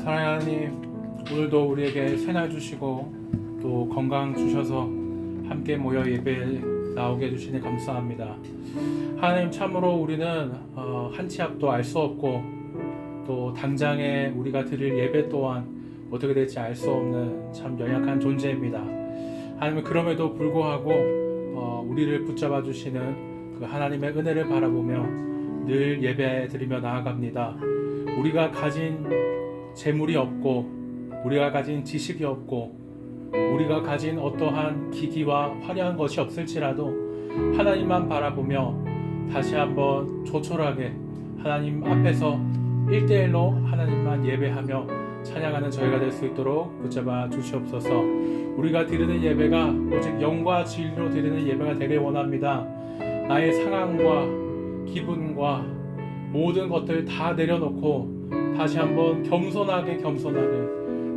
사랑하는 하나님, 오늘도 우리에게 새날 주시고 또 건강 주셔서 함께 모여 예배에 나오게 해주시니 감사합니다. 하나님, 참으로 우리는 한 치 앞도 알 수 없고 또 당장에 우리가 드릴 예배 또한 어떻게 될지 알 수 없는 참 연약한 존재입니다. 하나님, 그럼에도 불구하고 우리를 붙잡아 주시는 그 하나님의 은혜를 바라보며 늘 예배 드리며 나아갑니다. 우리가 가진 재물이 없고 우리가 가진 지식이 없고 우리가 가진 어떠한 기기와 화려한 것이 없을지라도 하나님만 바라보며 다시 한번 조촐하게 하나님 앞에서 1대1로 하나님만 예배하며 찬양하는 저희가 될 수 있도록 붙잡아 주시옵소서. 우리가 드리는 예배가 오직 영과 진리로 드리는 예배가 되길 원합니다. 나의 상황과 기분과 모든 것들 다 내려놓고 다시 한번 겸손하게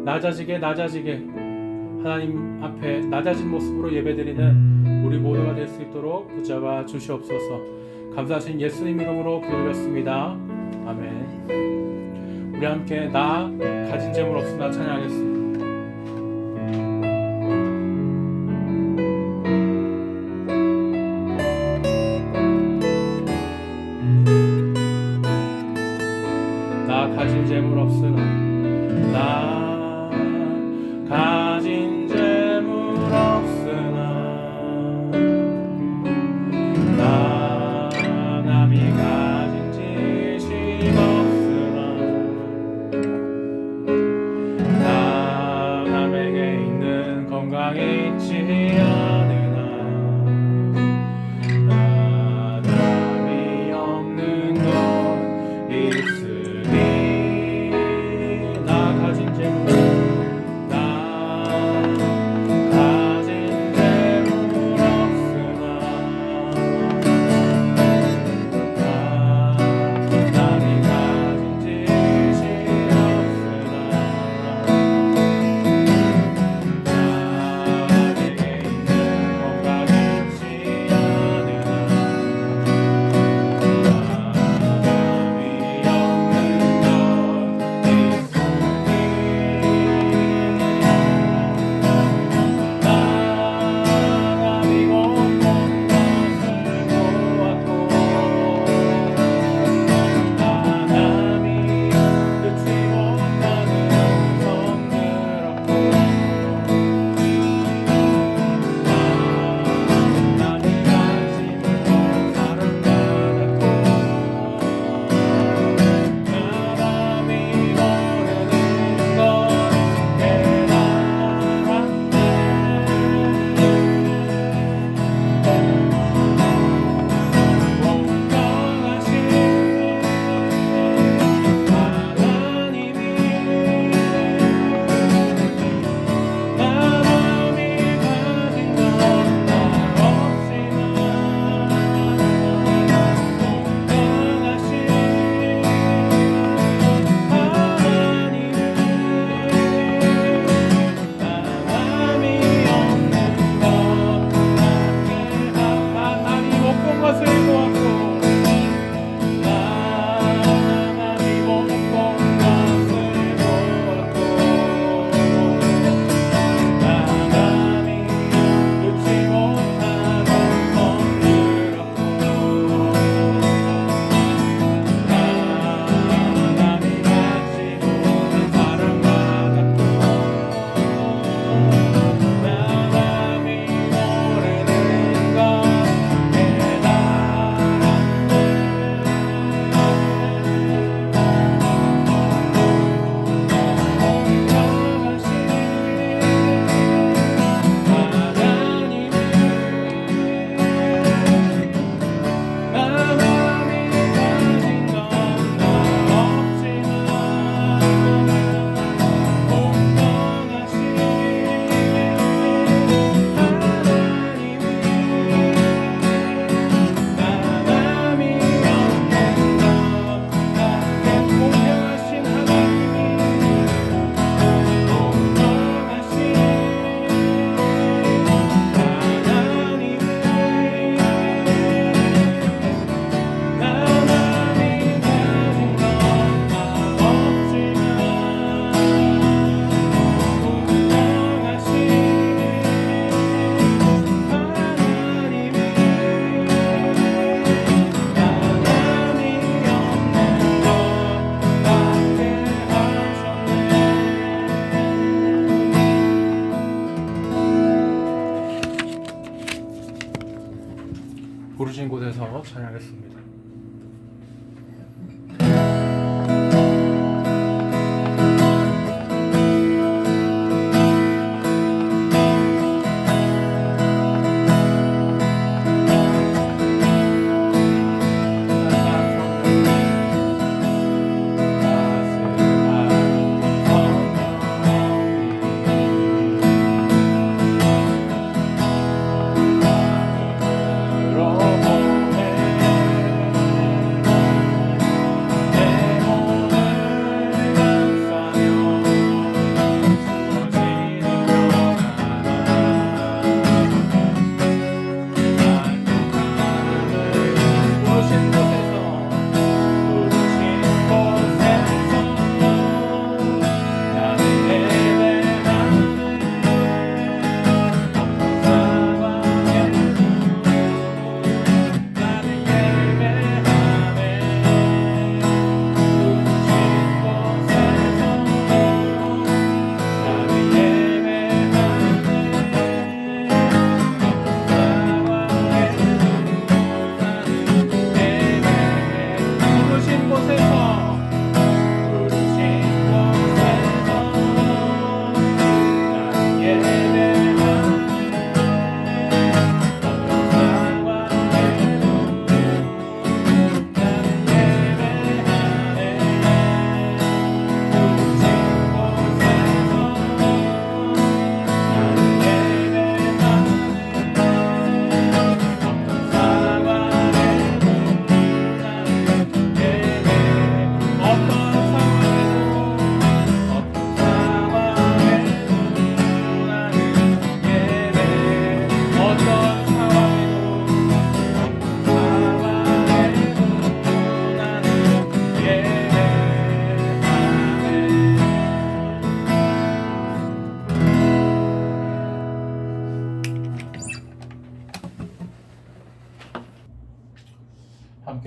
낮아지게 하나님 앞에 낮아진 모습으로 예배드리는 우리 모두가 될 수 있도록 붙잡아 주시옵소서. 감사하신 예수님 이름으로 기도드렸습니다. 아멘. 우리 함께 나 가진 재물 없으나 찬양하겠습니다. 나 가진 재물 없으나 나 가진 재물 없으나 나 남이 가진 지식 없으나 나 남에게 있는 건강이 있지 않으나 나 남이 없는 돈 있으니 나 가진 재물 나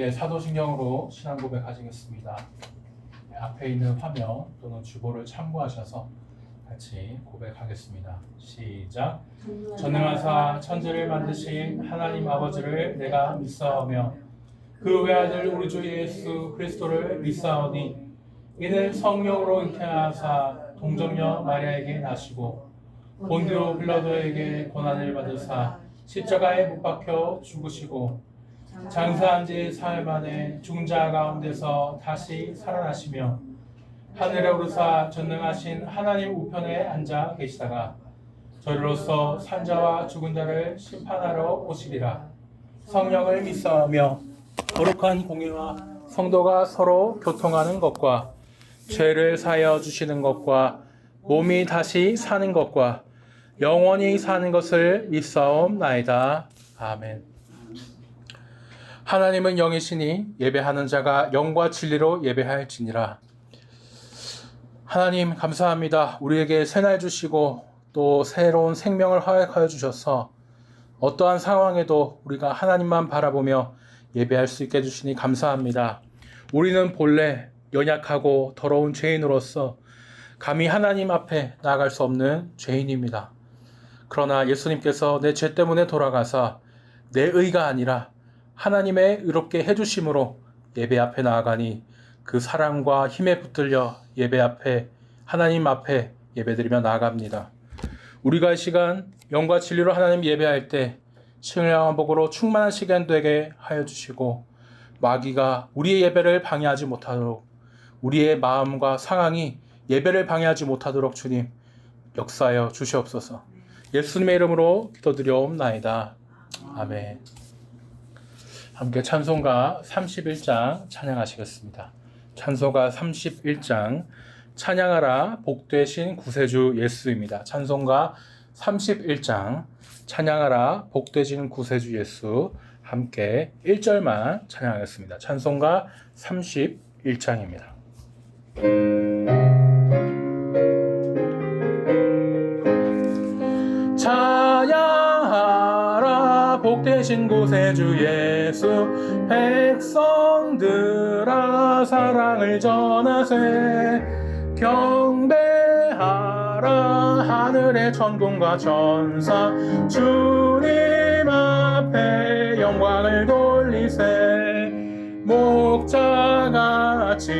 함께 사도신경으로 신앙 고백 하시겠습니다. 앞에 있는 화면 또는 주보를 참고하셔서 같이 고백하겠습니다. 시작. 전능하사 천지를 만드신 하나님 아버지를 내가 믿사오며 그 외아들 우리 주 예수 그리스도를 믿사오니 이는 성령으로 잉태하사 동정녀 마리아에게 나시고 본디오 빌라도에게 고난을 받으사 십자가에 못 박혀 죽으시고 장사한 지 사흘 만에 죽은 자 가운데서 다시 살아나시며 하늘에 오르사 전능하신 하나님 우편에 앉아 계시다가 저리로서 산자와 죽은 자를 심판하러 오시리라. 성령을 믿사오며 거룩한 공예와 성도가 서로 교통하는 것과 죄를 사하여 주시는 것과 몸이 다시 사는 것과 영원히 사는 것을 믿사옵나이다. 아멘. 하나님은 영이시니 예배하는 자가 영과 진리로 예배할지니라. 하나님 감사합니다. 우리에게 새날 주시고 또 새로운 생명을 허락하여 주셔서 어떠한 상황에도 우리가 하나님만 바라보며 예배할 수 있게 해주시니 감사합니다. 우리는 본래 연약하고 더러운 죄인으로서 감히 하나님 앞에 나아갈 수 없는 죄인입니다. 그러나 예수님께서 내 죄 때문에 돌아가사 내 의가 아니라 하나님의 의롭게 해주심으로 예배 앞에 나아가니 그 사랑과 힘에 붙들려 예배 앞에 하나님 앞에 예배드리며 나아갑니다. 우리가 이 시간 영과 진리로 하나님 예배할 때 신령한 복으로 충만한 시간 되게 하여 주시고 마귀가 우리의 예배를 방해하지 못하도록 우리의 마음과 상황이 예배를 방해하지 못하도록 주님 역사하여 주시옵소서. 예수님의 이름으로 기도드려옵나이다. 아멘. 함께 찬송가 31장 찬양하시겠습니다. 찬송가 31장 찬양하라 복되신 구세주 예수입니다. 찬송가 31장 찬양하라 복되신 구세주 예수 함께 1절만 찬양하겠습니다. 찬송가 31장입니다. 찬양하라 복되신 구세주 예수 백성들아 사랑을 전하세 경배하라 하늘의 천군과 천사 주님 앞에 영광을 돌리세 목자같이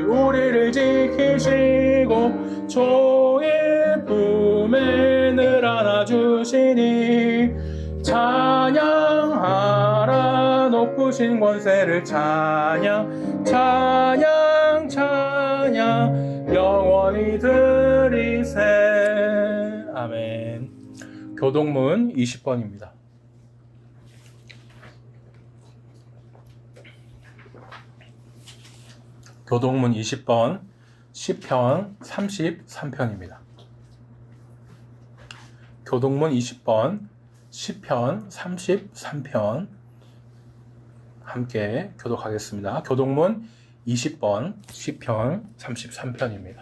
우리를 지키시고 종의 품에 늘 안아주시니 찬양하라 높으신 권세를 찬양 찬양 찬양 영원히 드리세. 아멘. 교동문 20번입니다. 교동문 20번 시편 33편입니다. 교동문 20번 시편 33편 함께 교독하겠습니다. 교동문 20번 시편 33편입니다.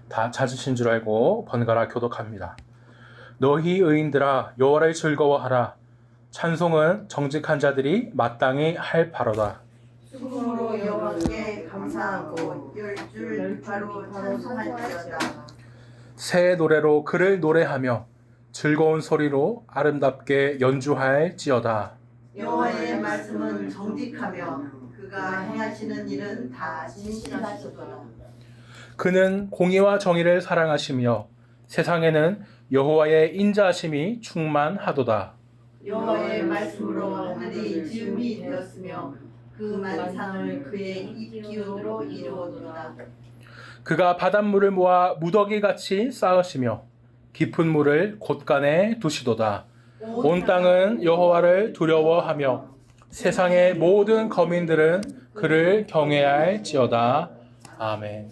다 찾으신 줄 알고 번갈아 교독합니다. 너희 의인들아 여호와를 즐거워하라. 찬송은 정직한 자들이 마땅히 할 바로다. 수금으로 여호와께 감사하고 열줄 비파로 찬송할지어다. 새 노래로 그를 노래하며 즐거운 소리로 아름답게 연주할지어다. 여호와의 말씀은 정직하며 그가 행하시는 일은 다 진실하시도다. 그는 공의와 정의를 사랑하시며 세상에는 여호와의 인자하심이 충만하도다. 여호와의 말씀으로 하늘이 지음이 되었으며 그 만상을 그의 입기운으로 이루어도다. 그가 바닷물을 모아 무더기같이 쌓으시며 깊은 물을 곳간에 두시도다. 온 땅은 여호와를 두려워하며 세상의 모든 거민들은 그를 경외할지어다. 아멘.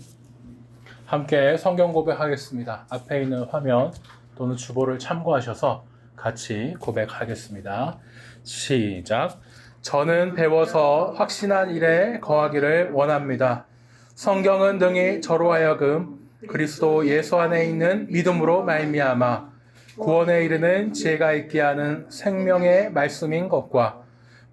함께 성경 고백하겠습니다. 앞에 있는 화면 또는 주보를 참고하셔서 같이 고백하겠습니다. 시작. 저는 배워서 확신한 일에 거하기를 원합니다. 성경은 등이 저로 하여금 그리스도 예수 안에 있는 믿음으로 말미암아 구원에 이르는 지혜가 있게 하는 생명의 말씀인 것과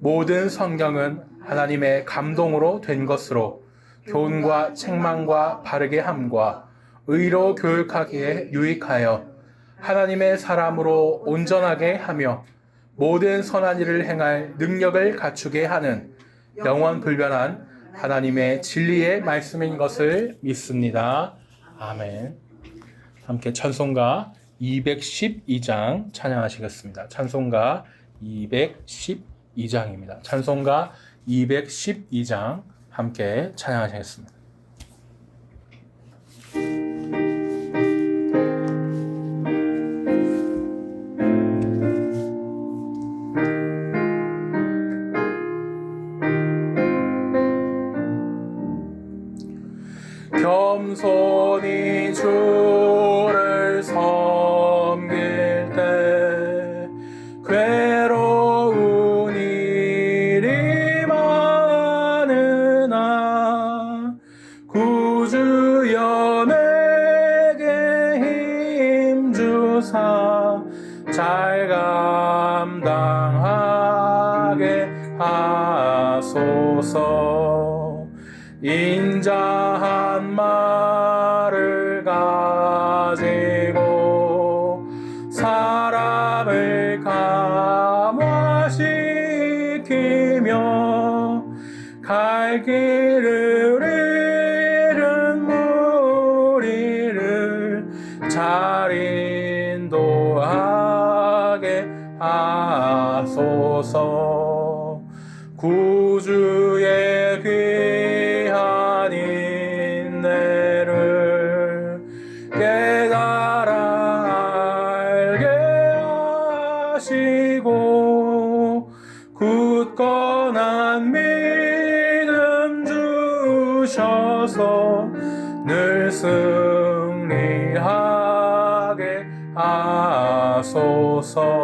모든 성경은 하나님의 감동으로 된 것으로 교훈과 책망과 바르게 함과 의로 교육하기에 유익하여 하나님의 사람으로 온전하게 하며 모든 선한 일을 행할 능력을 갖추게 하는 영원 불변한 하나님의 진리의 말씀인 것을 믿습니다. 아멘. 함께 찬송가 212장 찬양하시겠습니다. 찬송가 212장입니다. 찬송가 212장 함께 찬양하시겠습니다. 겸손히 주를 섬길 때 괴로운 일이 많으나 구주여 내게 힘주사 잘 감당하게 하소서. 인자한 말을 가지고 사람을 감화시키며 갈 길을 잃은 무리를 잘 인도하게 하소서. 구주의 귀한 인내를 깨달아 알게 하시고 굳건한 믿음 주셔서 늘 승리하게 하소서.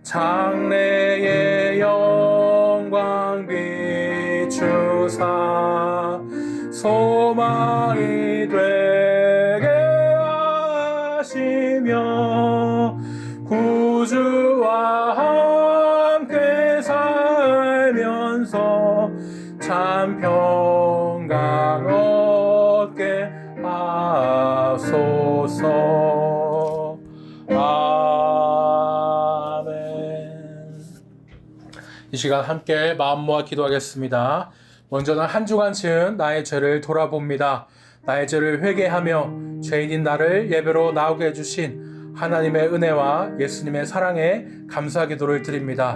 장래의 영광 비추사 소망이 되게 하시며 구주와 함께 살면서 참 평강 얻게 하소서. 이 시간 함께 마음 모아 기도하겠습니다. 먼저는 한 주간 지은 나의 죄를 돌아봅니다. 나의 죄를 회개하며 죄인인 나를 예배로 나오게 해주신 하나님의 은혜와 예수님의 사랑에 감사 기도를 드립니다.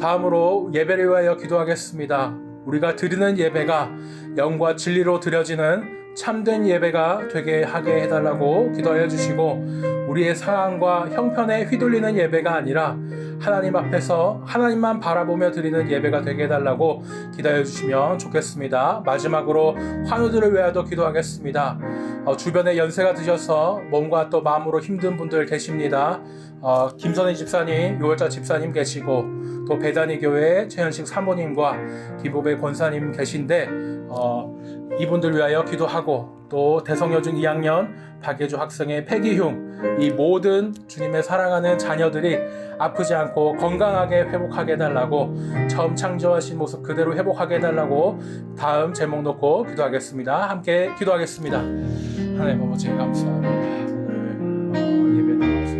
다음으로 예배를 위하여 기도하겠습니다. 우리가 드리는 예배가 영과 진리로 드려지는 참된 예배가 되게 하게 해달라고 기도하여 주시고, 우리의 상황과 형편에 휘둘리는 예배가 아니라 하나님 앞에서 하나님만 바라보며 드리는 예배가 되게 해달라고 기도해 주시면 좋겠습니다. 마지막으로 환우들을 위하여도 기도하겠습니다. 주변에 연세가 드셔서 몸과 또 마음으로 힘든 분들 계십니다. 김선희 집사님, 요월자 집사님 계시고, 또 배단위 교회 최현식 사모님과 김보배 권사님 계신데 이분들 위하여 기도하고, 또 대성여중 2학년 박예주 학생의 폐기흉, 이 모든 주님의 사랑하는 자녀들이 아프지 않고 건강하게 회복하게 해달라고, 처음 창조하신 모습 그대로 회복하게 해달라고 다음 제목 놓고 기도하겠습니다. 함께 기도하겠습니다. 하나님 아버지 감사합니다. 오늘 예배 나와서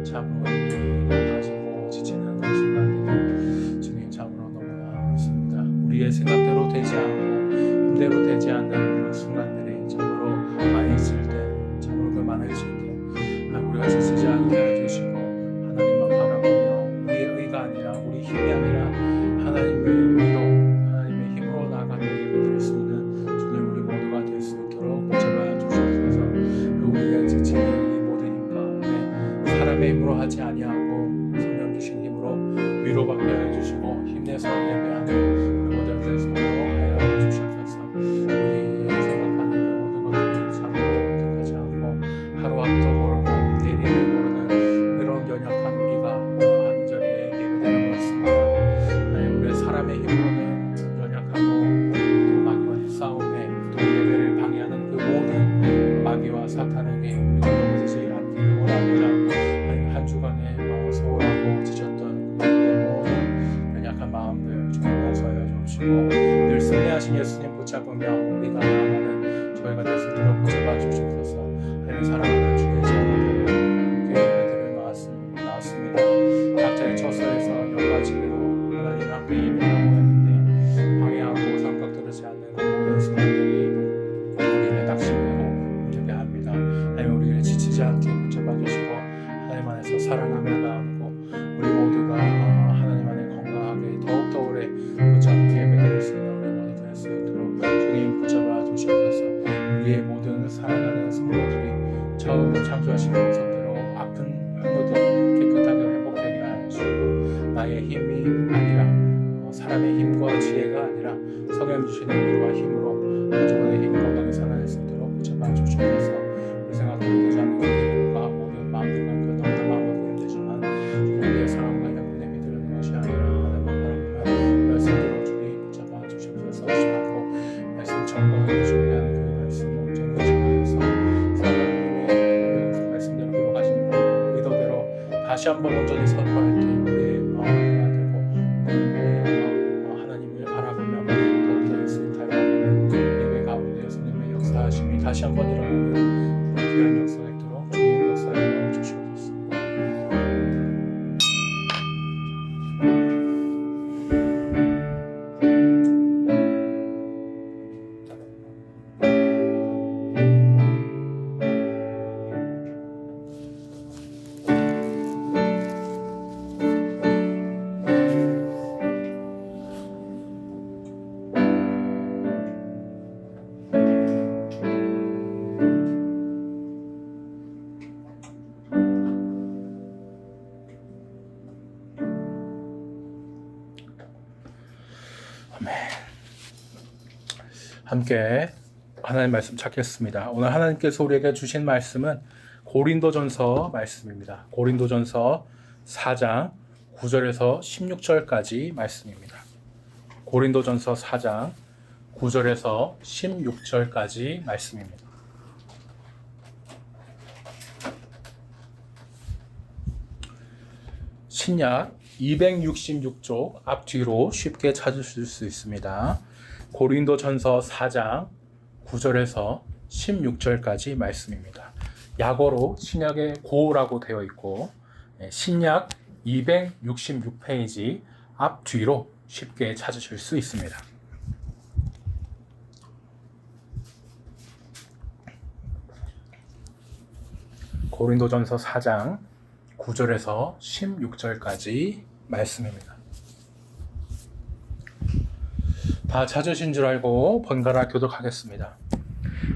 참으로 가지고 지치는 순간들이 주님 참으로 너무나 많습니다. 우리의 생각대로 되지 않고 힘대로 되지 않는 그런 순간들이 참으로 많이 있을 때, 참으로 그 많으실 때 우리가 지치지 않게 해주시고, 하나님만 바라보며 우리의 의가 아니라, 우리 힘이 아니라 하나님의 의로, 하나님의 힘으로 나아가며 예배드릴 수 있는 주님 우리 모두가 될 수 있도록 제발 주시옵소서. 우리가 지치는 이 모든 힘 가운데 사람의 힘으로 하지 아니하고 성령 주신 힘으로 위로받게 해주시고 힘내서 예배하는 우리 모두 될 수 있도록 하여 주시옵소서. 우리 생각하는 그 모든 것들을 참으로 택하지 않고 하루아침도 모르고 내일을 모르는 그런 연약한 우리가 한절에 예배되는 것 같습니다. 우리 사람의 힘으로는 연약하고 또 마귀와 싸움에 또 예배를 방해하는 그 모든 마귀와 사탄에게 우리가 넘어지지 않기를 원합니다. 한 주간에 소홀하고 지쳤던 우리의 모든 연약한 마음 주시는 위로와 힘으로 가족의 힘 건강히 살아낼 수 있도록 붙잡아 주시옵소서. 우리 생각대로 되지 않는 일들과 모든 마음들과 그 너무나 마음은 힘들지만 주님의 사랑과 형편에 믿으려는 것이 아니라 하나님만 바라보면 말씀대로 주님 붙잡아 주시옵소서. 하고 말씀 전공하게 준비하는 그 말씀 온전히 전하여서 하나님의 말씀대로 기록하신 의도대로 다시 한번 온전히 선포할 때 우리의 마음이 되고 하나님을 바라보며 또 예수님 닮아가는 예배 가운데 성령의 역사하심이 다시 한번 일어나는 귀한 역사가 있도록 주님 역사에 주시옵소서. 함께 하나님 말씀 찾겠습니다. 오늘 하나님께서 우리에게 주신 말씀은 고린도전서 말씀입니다. 고린도전서 4장 9절에서 16절까지 말씀입니다. 고린도전서 4장 9절에서 16절까지 말씀입니다. 신약 266쪽 앞뒤로 쉽게 찾으실 수 있습니다. 고린도전서 4장 9절에서 16절까지 말씀입니다. 약어로 신약의 고라고 되어 있고 신약 266페이지 앞뒤로 쉽게 찾으실 수 있습니다. 고린도전서 4장 9절에서 16절까지 말씀입니다. 다 찾으신 줄 알고 번갈아 교독하겠습니다.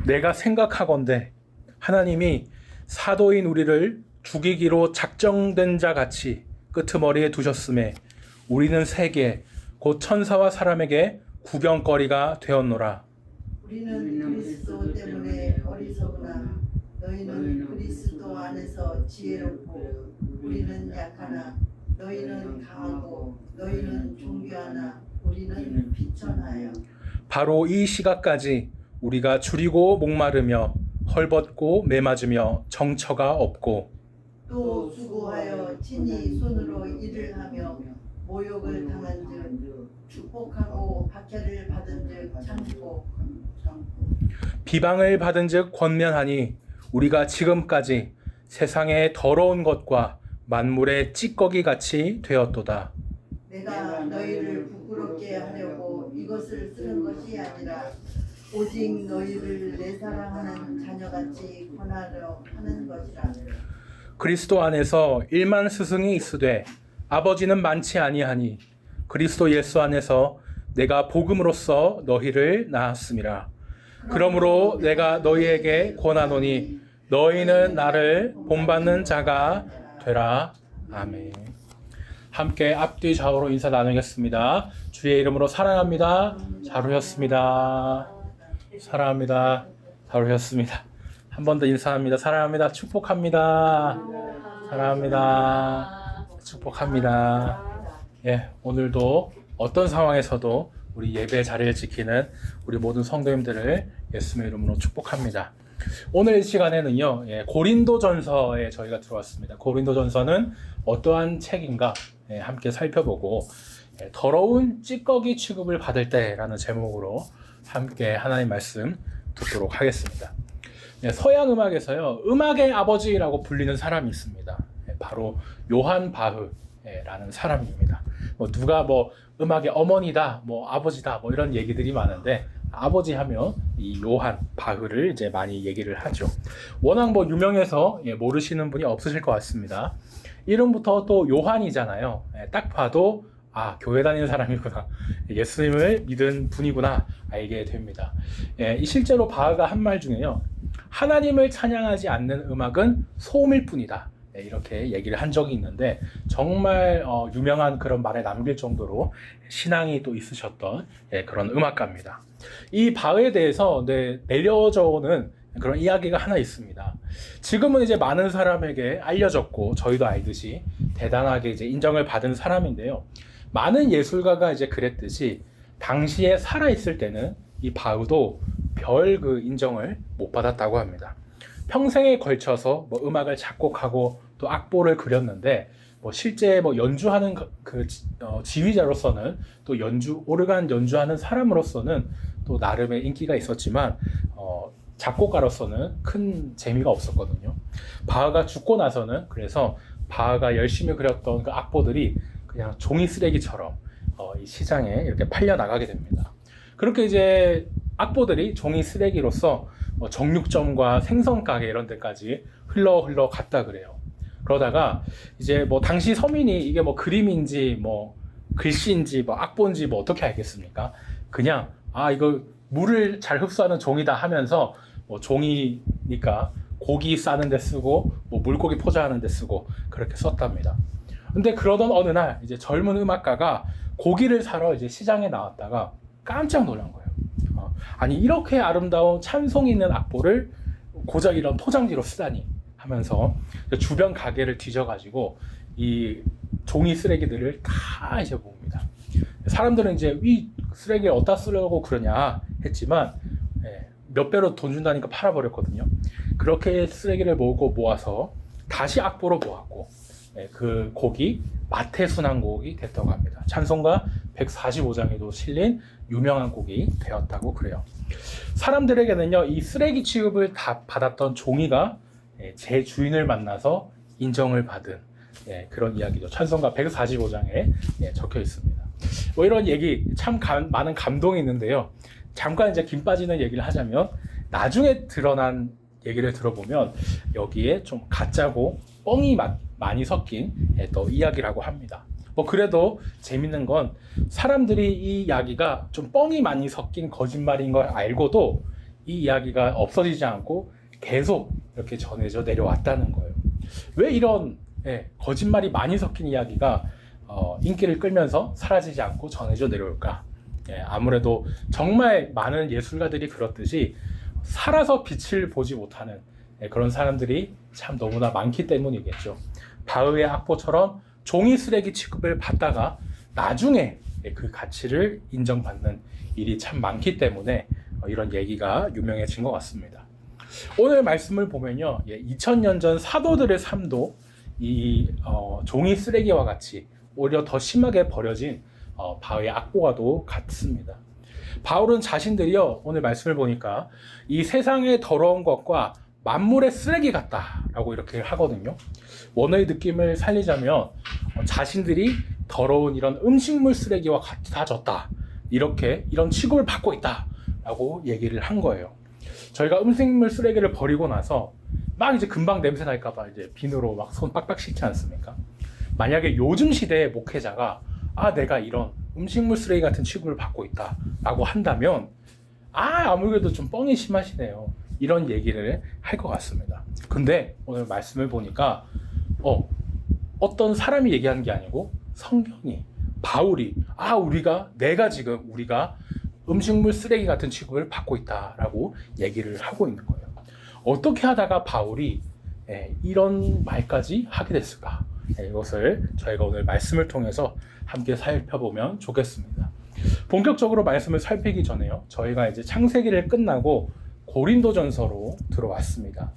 내가 생각하건대 하나님이 사도인 우리를 죽이기로 작정된 자 같이 끄트머리에 두셨음에 우리는 세계 곧 천사와 사람에게 구경거리가 되었노라. 우리는 그리스도 때문에 어리석으나 너희는 그리스도 안에서 지혜롭고 우리는 약하나 너희는 강하고 너희는 존귀하나 우리는 비천하여. 바로 이 시각까지 우리가 줄이고 목마르며 헐벗고 매맞으며 정처가 없고 또 수고하여 친히 손으로 일을 하며 모욕을 당한즉 축복하고 박해를 받은즉 참고 비방을 받은즉 권면하니 우리가 지금까지 세상의 더러운 것과 만물의 찌꺼기 같이 되었도다. 내가 너희를 부끄럽게 하려고 이것을 쓰는 것이 아니라 오직 너희를 내 사랑하는 자녀같이 권하려 하는 것이라. 그리스도 안에서 1만 스승이 있으되 아버지는 많지 아니하니 그리스도 예수 안에서 내가 복음으로써 너희를 낳았음이라. 그러므로 내가 너희에게 권하노니 너희는 나를 본받는 자가 되라. 아멘. 함께 앞뒤 좌우로 인사 나누겠습니다. 주의 이름으로 사랑합니다. 잘 오셨습니다. 사랑합니다. 잘 오셨습니다. 한 번 더 인사합니다. 사랑합니다. 축복합니다. 사랑합니다. 축복합니다. 예, 오늘도 어떤 상황에서도 우리 예배 자리를 지키는 우리 모든 성도님들을 예수님의 이름으로 축복합니다. 오늘 이 시간에는요, 고린도전서에 저희가 들어왔습니다. 고린도전서는 어떠한 책인가 함께 살펴보고 더러운 찌꺼기 취급을 받을 때라는 제목으로 함께 하나님 말씀 듣도록 하겠습니다. 서양 음악에서요, 음악의 아버지라고 불리는 사람이 있습니다. 바로 요한 바흐라는 사람입니다. 누가 음악의 어머니다, 아버지다, 이런 얘기들이 많은데 아버지 하면 이 요한 바흐를 이제 많이 얘기를 하죠. 워낙 유명해서 모르시는 분이 없으실 것 같습니다. 이름부터 또 요한이잖아요. 딱 봐도 교회 다니는 사람이구나, 예수님을 믿은 분이구나 알게 됩니다. 실제로 바흐가 한 말 중에요, 하나님을 찬양하지 않는 음악은 소음일 뿐이다, 이렇게 얘기를 한 적이 있는데 정말 유명한 그런 말에 남길 정도로 신앙이 또 있으셨던 그런 음악가입니다. 이 바흐에 대해서 내려져 오는 그런 이야기가 하나 있습니다. 지금은 이제 많은 사람에게 알려졌고 저희도 알듯이 대단하게 이제 인정을 받은 사람인데요. 많은 예술가가 이제 그랬듯이 당시에 살아있을 때는 이 바흐도 별 그 인정을 못 받았다고 합니다. 평생에 걸쳐서 뭐 음악을 작곡하고 또 악보를 그렸는데 뭐 실제 뭐 연주하는 지휘자로서는 또 오르간 연주하는 사람으로서는 또 나름의 인기가 있었지만 작곡가로서는 큰 재미가 없었거든요. 바흐가 죽고 나서는 그래서 바흐가 열심히 그렸던 그 악보들이 그냥 종이 쓰레기처럼 이 시장에 이렇게 팔려 나가게 됩니다. 그렇게 이제 악보들이 종이 쓰레기로서 정육점과 생선 가게 이런 데까지 흘러 갔다 그래요. 그러다가 이제 뭐 당시 서민이 이게 뭐 그림인지 뭐 글씨인지 뭐 악보인지 뭐 어떻게 알겠습니까? 그냥 이거 물을 잘 흡수하는 종이다 하면서 뭐 종이니까 고기 싸는 데 쓰고 뭐 물고기 포장하는 데 쓰고 그렇게 썼답니다. 근데 그러던 어느 날 이제 젊은 음악가가 고기를 사러 이제 시장에 나왔다가 깜짝 놀란 거예요. 아니 이렇게 아름다운 찬송이 있는 악보를 고작 이런 포장지로 쓰다니 하면서 주변 가게를 뒤져가지고 이 종이 쓰레기들을 다 이제 봅니다. 사람들은 이제 이 쓰레기를 어디다 쓰려고 그러냐 했지만 몇 배로 돈 준다니까 팔아버렸거든요. 그렇게 쓰레기를 모아서 다시 악보로 모았고 그 곡이 마태순환곡이 됐다고 합니다. 찬송가 145장에도 실린 유명한 곡이 되었다고 그래요. 사람들에게는요, 이 쓰레기 취급을 다 받았던 종이가 제 주인을 만나서 인정을 받은 그런 이야기죠. 찬송가 145장에 적혀 있습니다. 뭐 이런 얘기 참 많은 감동이 있는데요. 잠깐 이제 김 빠지는 얘기를 하자면 나중에 드러난 얘기를 들어보면 여기에 좀 가짜고 뻥이 많이 섞인 또 이야기라고 합니다. 뭐 그래도 재밌는 건 사람들이 이 이야기가 좀 뻥이 많이 섞인 거짓말인 걸 알고도 이 이야기가 없어지지 않고 계속 이렇게 전해져 내려왔다는 거예요. 왜 이런 거짓말이 많이 섞인 이야기가 인기를 끌면서 사라지지 않고 전해져 내려올까? 아무래도 정말 많은 예술가들이 그렇듯이 살아서 빛을 보지 못하는 그런 사람들이 참 너무나 많기 때문이겠죠. 바흐의 악보처럼 종이 쓰레기 취급을 받다가 나중에 그 가치를 인정받는 일이 참 많기 때문에 이런 얘기가 유명해진 것 같습니다. 오늘 말씀을 보면요, 2000년 전 사도들의 삶도 이 종이 쓰레기와 같이 오히려 더 심하게 버려진 바흐의 악보와도 같습니다. 바울은 자신들이요, 오늘 말씀을 보니까 이 세상의 더러운 것과 만물의 쓰레기 같다라고 이렇게 하거든요. 원어의 느낌을 살리자면 자신들이 더러운 이런 음식물 쓰레기와 같아졌다, 이런 취급을 받고 있다라고 얘기를 한 거예요. 저희가 음식물 쓰레기를 버리고 나서 막 이제 금방 냄새 날까봐 이제 비누로 막 손 빡빡 씻지 않습니까? 만약에 요즘 시대의 목회자가 내가 이런 음식물 쓰레기 같은 취급을 받고 있다라고 한다면 아무래도 좀 뻥이 심하시네요, 이런 얘기를 할 것 같습니다. 근데 오늘 말씀을 보니까 어떤 사람이 얘기하는 게 아니고 성경이, 바울이 우리가 음식물 쓰레기 같은 취급을 받고 있다라고 얘기를 하고 있는 거예요. 어떻게 하다가 바울이 이런 말까지 하게 됐을까? 이것을 저희가 오늘 말씀을 통해서 함께 살펴보면 좋겠습니다. 본격적으로 말씀을 살피기 전에요, 저희가 이제 창세기를 끝나고 고린도전서로 들어왔습니다.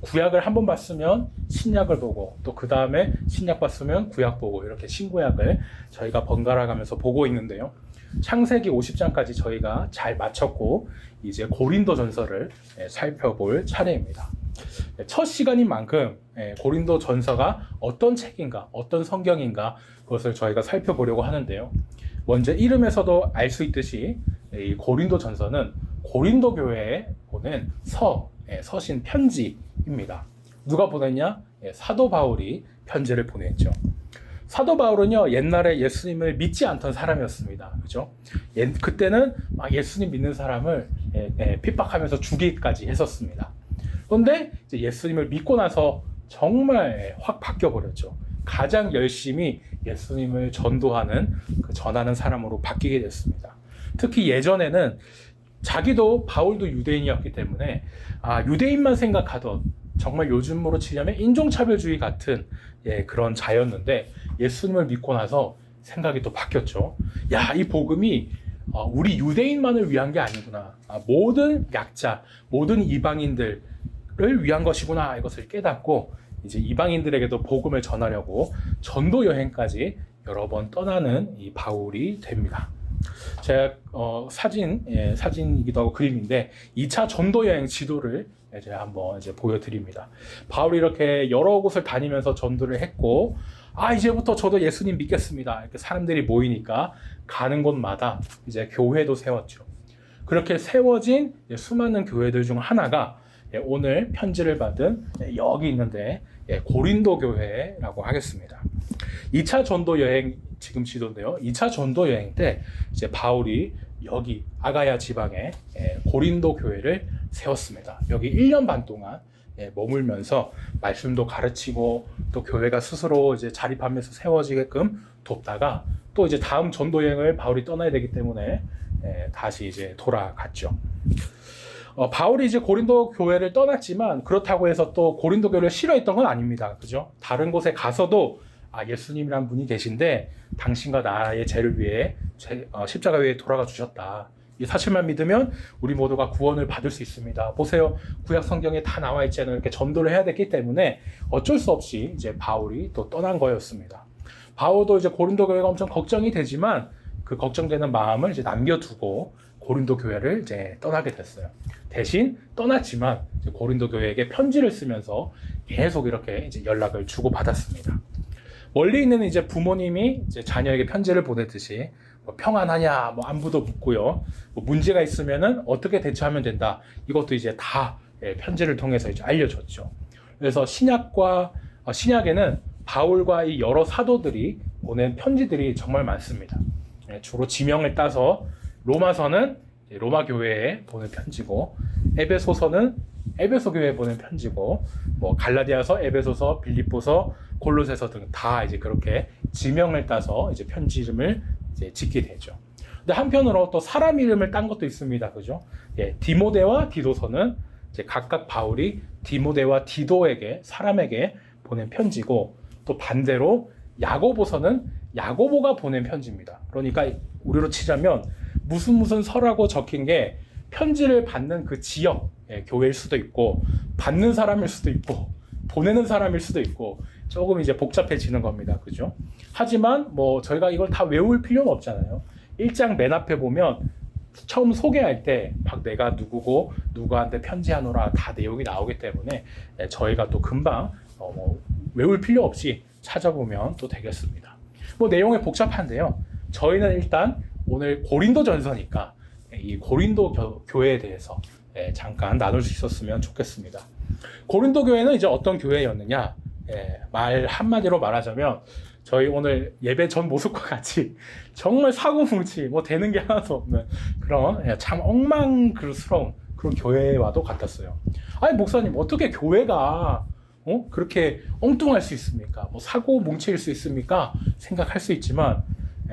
구약을 한번 봤으면 신약을 보고 또 그 다음에 신약 봤으면 구약 보고 이렇게 신구약을 저희가 번갈아 가면서 보고 있는데요. 창세기 50장까지 저희가 잘 마쳤고 이제 고린도전서를 살펴볼 차례입니다. 첫 시간인 만큼 고린도전서가 어떤 책인가, 어떤 성경인가, 그것을 저희가 살펴보려고 하는데요. 먼저 이름에서도 알 수 있듯이 이 고린도전서는 고린도 교회에 보낸 서신 편지입니다. 누가 보냈냐? 사도 바울이 편지를 보냈죠. 사도 바울은요, 옛날에 예수님을 믿지 않던 사람이었습니다. 그죠? 그때는 막 예수님 믿는 사람을 핍박하면서 죽이기까지 했었습니다. 그런데 이제 예수님을 믿고 나서 정말 확 바뀌어 버렸죠. 가장 열심히 예수님을 전도하는 전하는 사람으로 바뀌게 됐습니다. 특히 예전에는 자기도 바울도 유대인이었기 때문에 유대인만 생각하던 정말 요즘으로 치려면 인종차별주의 같은 그런 자였는데 예수님을 믿고 나서 생각이 또 바뀌었죠. 이 복음이 우리 유대인만을 위한 게 아니구나. 모든 약자, 모든 이방인들을 위한 것이구나. 이것을 깨닫고 이제 이방인들에게도 복음을 전하려고 전도 여행까지 여러 번 떠나는 이 바울이 됩니다. 제가 사진이기도 하고 그림인데 2차 전도 여행 지도를 이제 한번 보여드립니다. 바울이 이렇게 여러 곳을 다니면서 전도를 했고, 이제부터 저도 예수님 믿겠습니다. 이렇게 사람들이 모이니까 가는 곳마다 이제 교회도 세웠죠. 그렇게 세워진 수많은 교회들 중 하나가 오늘 편지를 받은 여기 있는데 고린도 교회라고 하겠습니다. 2차 전도 여행 지금 지도인데요. 2차 전도 여행 때 이제 바울이 여기 아가야 지방에 고린도 교회를 세웠습니다. 여기 1년 반 동안 머물면서 말씀도 가르치고 또 교회가 스스로 이제 자립하면서 세워지게끔 돕다가 또 이제 다음 전도 여행을 바울이 떠나야 되기 때문에 다시 이제 돌아갔죠. 바울이 이제 고린도 교회를 떠났지만 그렇다고 해서 또 고린도 교회를 싫어했던 건 아닙니다. 그죠? 다른 곳에 가서도 예수님이란 분이 계신데 당신과 나의 죄를 위해 십자가 위에 돌아가 주셨다. 이 사실만 믿으면 우리 모두가 구원을 받을 수 있습니다. 보세요. 구약 성경에 다 나와 있잖아요. 이렇게 전도를 해야 됐기 때문에 어쩔 수 없이 이제 바울이 또 떠난 거였습니다. 바울도 이제 고린도 교회가 엄청 걱정이 되지만 그 걱정되는 마음을 이제 남겨두고 고린도 교회를 이제 떠나게 됐어요. 대신 떠났지만 이제 고린도 교회에게 편지를 쓰면서 계속 이렇게 이제 연락을 주고 받았습니다. 멀리 있는 이제 부모님이 이제 자녀에게 편지를 보내듯이 평안하냐, 안부도 묻고요. 문제가 있으면은 어떻게 대처하면 된다. 이것도 이제 다 편지를 통해서 이제 알려줬죠. 그래서 신약에는 바울과 이 여러 사도들이 보낸 편지들이 정말 많습니다. 주로 지명을 따서 로마서는 로마 교회에 보낸 편지고, 에베소서는 에베소 교회에 보낸 편지고, 갈라디아서, 에베소서, 빌립보서, 골로새서 등 다 이제 그렇게 지명을 따서 이제 편지를 이제 짓게 되죠. 근데 한편으로 또 사람 이름을 딴 것도 있습니다. 그죠? 디모데와 디도서는 이제 각각 바울이 디모데와 디도에게, 사람에게 보낸 편지고, 또 반대로 야고보서는 야고보가 보낸 편지입니다. 그러니까 우리로 치자면 무슨 서라고 적힌 게 편지를 받는 그 지역 교회일 수도 있고, 받는 사람일 수도 있고, 보내는 사람일 수도 있고, 조금 이제 복잡해지는 겁니다. 그죠? 하지만 저희가 이걸 다 외울 필요는 없잖아요. 1장 맨 앞에 보면 처음 소개할 때 막 내가 누구고 누구한테 편지하노라 다 내용이 나오기 때문에 저희가 또 금방 외울 필요 없이 찾아보면 또 되겠습니다. 내용이 복잡한데요. 저희는 일단 오늘 고린도 전서니까 이 고린도 교회에 대해서 잠깐 나눌 수 있었으면 좋겠습니다. 고린도 교회는 이제 어떤 교회였느냐? 말 한마디로 말하자면 저희 오늘 예배 전 모습과 같이 정말 사고뭉치 되는 게 하나도 없는 그런 참 엉망스러운 그런 교회와도 같았어요. 아니 목사님 어떻게 교회가 그렇게 엉뚱할 수 있습니까? 사고뭉치일 수 있습니까? 생각할 수 있지만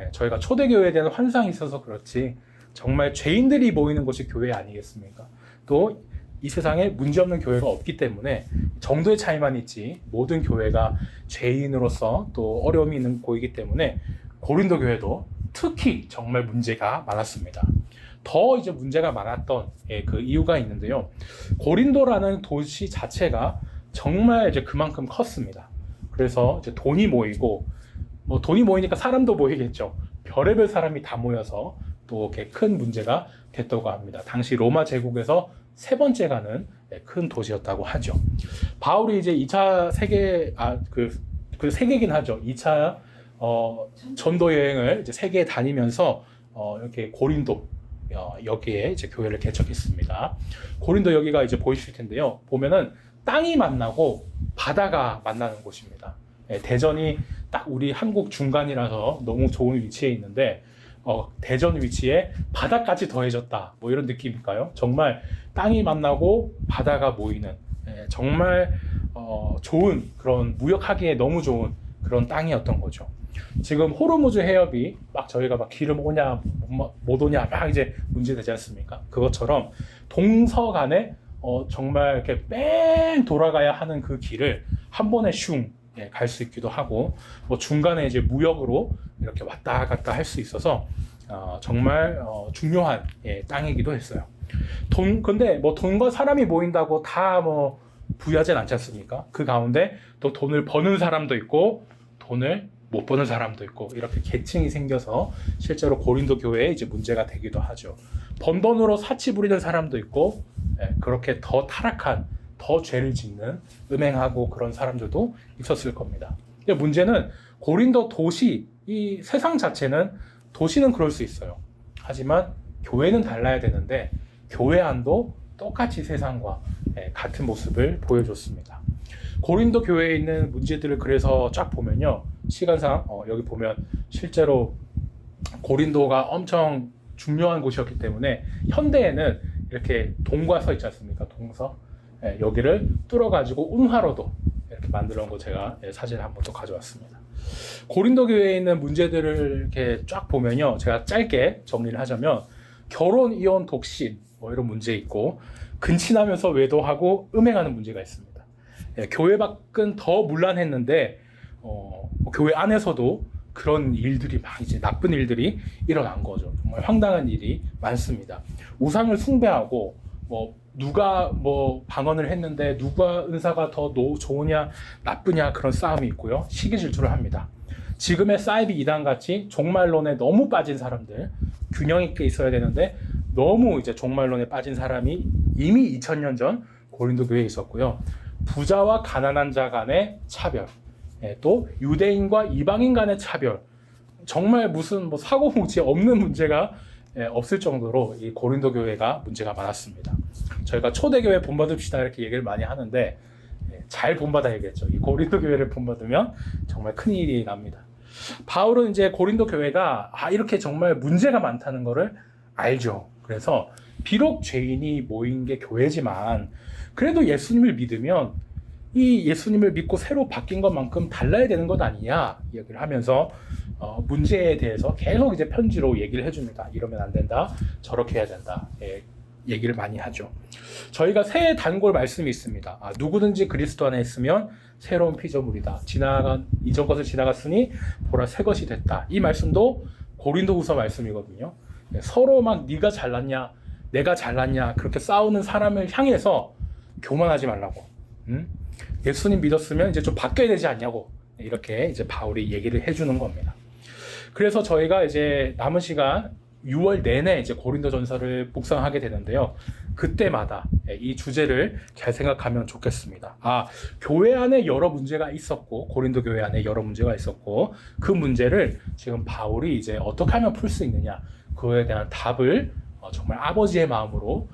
저희가 초대교회에 대한 환상이 있어서 그렇지 정말 죄인들이 모이는 곳이 교회 아니겠습니까? 또 이 세상에 문제없는 교회가 없기 때문에 정도의 차이만 있지 모든 교회가 죄인으로서 또 어려움이 있는 곳이기 때문에 고린도 교회도 특히 정말 문제가 많았습니다. 더 이제 문제가 많았던 그 이유가 있는데요. 고린도라는 도시 자체가 정말 이제 그만큼 컸습니다. 그래서 이제 돈이 모이고 돈이 모이니까 사람도 모이겠죠. 별의별 사람이 다 모여서 또 이렇게 큰 문제가 됐다고 합니다. 당시 로마 제국에서 세 번째 가는 큰 도시였다고 하죠. 바울이 이제 2차 그 세계긴 하죠. 2차 전도 여행을 이제 세계에 다니면서 이렇게 고린도 여기에 이제 교회를 개척했습니다. 고린도 여기가 이제 보이실 텐데요. 보면은 땅이 만나고 바다가 만나는 곳입니다. 대전이 딱 우리 한국 중간이라서 너무 좋은 위치에 있는데 대전 위치에 바다까지 더해졌다. 이런 느낌일까요? 정말 땅이 만나고 바다가 모이는 정말 좋은 그런 무역하기에 너무 좋은 그런 땅이었던 거죠. 지금 호르무즈 해협이 막 저희가 막 기름 오냐 못 오냐 막 이제 문제되지 않습니까? 그것처럼 동서간에 정말 이렇게 뺑 돌아가야 하는 그 길을 한 번에 슝 갈 수 있기도 하고, 뭐 중간에 이제 무역으로 이렇게 왔다 갔다 할 수 있어서 정말 중요한 땅이기도 했어요. 근데 뭐 돈과 사람이 모인다고 다 뭐 부유하진 않지 않습니까? 그 가운데 또 돈을 버는 사람도 있고 돈을 못 버는 사람도 있고, 이렇게 계층이 생겨서 실제로 고린도 교회에 이제 문제가 되기도 하죠. 번 돈으로 사치 부리는 사람도 있고, 그렇게 더 타락한, 더 죄를 짓는, 음행하고 그런 사람들도 있었을 겁니다. 근데 문제는 고린도 도시, 이 세상 자체는, 도시는 그럴 수 있어요. 하지만 교회는 달라야 되는데 교회 안도 똑같이 세상과 같은 모습을 보여줬습니다. 고린도 교회에 있는 문제들을 그래서 쫙 보면요, 시간상 여기 보면 실제로 고린도가 엄청 중요한 곳이었기 때문에 현대에는 이렇게 동과 서 있지 않습니까? 동서. 여기를 뚫어가지고 운하로도 이렇게 만들어 놓은 거 제가 사진을 한번 또 가져왔습니다. 고린도 교회에 있는 문제들을 이렇게 쫙 보면요, 제가 짧게 정리를 하자면 결혼, 이혼, 독신 뭐 이런 문제 있고, 근친하면서 외도하고 음행하는 문제가 있습니다. 교회 밖은 더 문란했는데 교회 안에서도 그런 일들이 막 이제 나쁜 일들이 일어난 거죠. 정말 황당한 일이 많습니다. 우상을 숭배하고 뭐 누가 뭐 방언을 했는데 누가 은사가 더 좋으냐 나쁘냐 그런 싸움이 있고요. 시기 질투를 합니다. 지금의 사이비 이단 같이 종말론에 너무 빠진 사람들, 균형 있게 있어야 되는데 너무 이제 종말론에 빠진 사람이 이미 2000년 전 고린도 교회에 있었고요. 부자와 가난한 자 간의 차별, 또 유대인과 이방인 간의 차별, 정말 무슨 뭐 사고뭉치 없는 문제가 없을 정도로 이 고린도 교회가 문제가 많았습니다. 저희가 초대교회 본받읍시다 이렇게 얘기를 많이 하는데 잘 본받아야겠죠. 이 고린도 교회를 본받으면 정말 큰일이 납니다. 바울은 이제 고린도 교회가 이렇게 정말 문제가 많다는 것을 알죠. 그래서 비록 죄인이 모인 게 교회지만 그래도 예수님을 믿으면 이 예수님을 믿고 새로 바뀐 것만큼 달라야 되는 것 아니냐 이야기를 하면서 문제에 대해서 계속 이제 편지로 얘기를 해줍니다. 이러면 안 된다, 저렇게 해야 된다, 얘기를 많이 하죠. 저희가 새 단골 말씀이 있습니다. 누구든지 그리스도 안에 있으면 새로운 피조물이다. 이전 것을 지나갔으니 보라 새 것이 됐다. 이 말씀도 고린도후서 말씀이거든요. 서로 막 네가 잘났냐, 내가 잘났냐 그렇게 싸우는 사람을 향해서 교만하지 말라고. 예수님 믿었으면 이제 좀 바뀌어야 되지 않냐고 이렇게 이제 바울이 얘기를 해주는 겁니다. 그래서 저희가 이제 남은 시간 6월 내내 이제 고린도전서를 묵상하게 되는데요. 그때마다 이 주제를 잘 생각하면 좋겠습니다. 교회 안에 여러 문제가 있었고, 고린도 교회 안에 여러 문제가 있었고, 그 문제를 지금 바울이 이제 어떻게 하면 풀 수 있느냐, 그거에 대한 답을 정말 아버지의 마음으로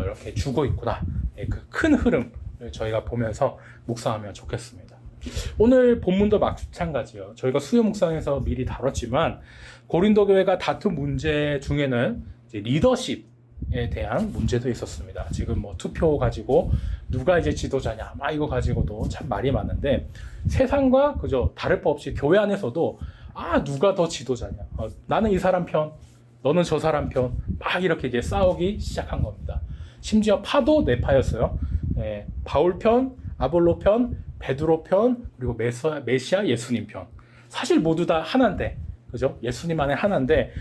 이렇게 주고 있구나. 그 큰 흐름을 저희가 보면서 묵상하면 좋겠습니다. 오늘 본문도 마찬가지예요. 저희가 수요 묵상에서 미리 다뤘지만 고린도 교회가 다툰 문제 중에는 이제 리더십에 대한 문제도 있었습니다. 지금 뭐 투표 가지고 누가 이제 지도자냐, 이거 가지고도 참 말이 많은데 세상과 그저 다를 바 없이 교회 안에서도 누가 더 지도자냐, 나는 이 사람 편, 너는 저 사람 편, 막 이렇게 이제 싸우기 시작한 겁니다. 심지어 파도 네 파였어요. 바울 편, 아볼로 편, 베드로 편, 그리고 메시아 예수님 편. 사실 모두 다 하나인데, 그죠? 예수님 안에 하나인데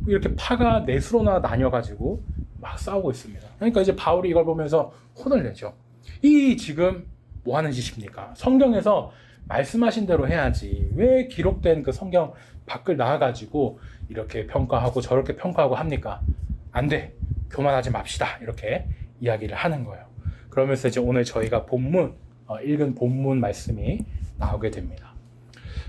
이렇게 파가 넷으로나 나뉘어가지고 막 싸우고 있습니다. 그러니까 이제 바울이 이걸 보면서 혼을 내죠. 이 지금 뭐 하는 짓입니까? 성경에서 말씀하신 대로 해야지. 왜 기록된 그 성경 밖을 나와가지고 이렇게 평가하고 저렇게 평가하고 합니까? 안 돼. 교만하지 맙시다. 이렇게 이야기를 하는 거예요. 그러면서 이제 오늘 저희가 읽은 본문 말씀이 나오게 됩니다.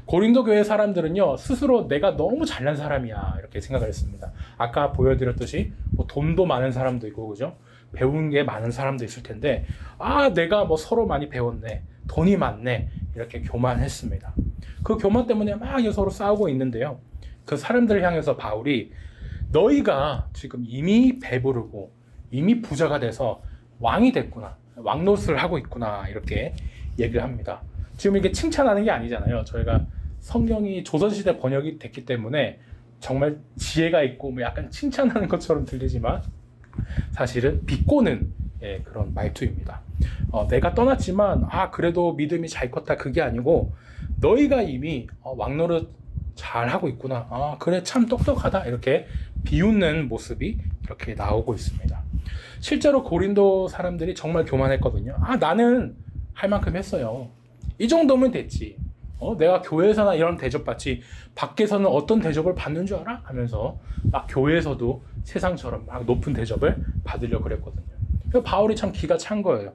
고린도 교회 사람들은요, 스스로 내가 너무 잘난 사람이야 이렇게 생각을 했습니다. 아까 보여드렸듯이 뭐 돈도 많은 사람도 있고, 그죠? 배운 게 많은 사람도 있을 텐데 내가 뭐 서로 많이 배웠네, 돈이 많네, 이렇게 교만했습니다. 그 교만 때문에 막 서로 싸우고 있는데요, 그 사람들을 향해서 바울이 너희가 지금 이미 배부르고 이미 부자가 돼서 왕이 됐구나, 왕노릇을 하고 있구나 이렇게 얘기를 합니다. 지금 이게 칭찬하는 게 아니잖아요. 저희가 성경이 조선시대 번역이 됐기 때문에 정말 지혜가 있고 뭐 약간 칭찬하는 것처럼 들리지만 사실은 비꼬는 그런 말투입니다. 내가 떠났지만 그래도 믿음이 잘 컸다 그게 아니고 너희가 이미 왕노릇 잘 하고 있구나. 그래 참 똑똑하다. 이렇게 비웃는 모습이 이렇게 나오고 있습니다. 실제로 고린도 사람들이 정말 교만했거든요. 나는 할 만큼 했어요. 이 정도면 됐지. 내가 교회에서나 이런 대접받지 밖에서는 어떤 대접을 받는 줄 알아? 하면서 막 교회에서도 세상처럼 막 높은 대접을 받으려고 그랬거든요. 그래서 바울이 참 기가 찬 거예요.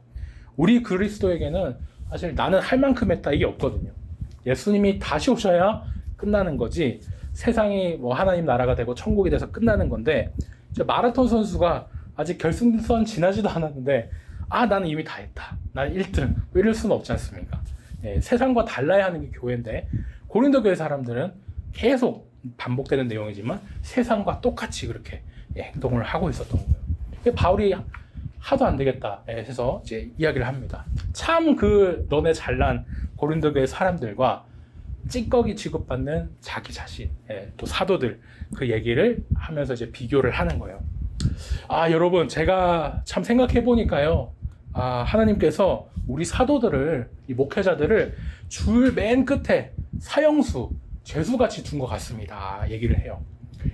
우리 그리스도에게는 사실 나는 할 만큼 했다 이게 없거든요. 예수님이 다시 오셔야 끝나는 거지 세상이 뭐 하나님 나라가 되고 천국이 돼서 끝나는 건데 마라톤 선수가 아직 결승선 지나지도 않았는데 나는 이미 다 했다. 난 1등. 이럴 수는 없지 않습니까? 세상과 달라야 하는 게 교회인데 고린도 교회 사람들은 계속 반복되는 내용이지만 세상과 똑같이 그렇게 행동을 하고 있었던 거예요. 바울이 하도 안 되겠다 해서 이제 이야기를 합니다. 참 너네 잘난 고린도 교회 사람들과 찌꺼기 취급받는 자기 자신, 또 사도들 그 얘기를 하면서 이제 비교를 하는 거예요. 여러분 제가 참 생각해 보니까요. 하나님께서 우리 사도들을 이 목회자들을 줄 맨 끝에 사형수, 죄수같이 둔 것 같습니다. 얘기를 해요.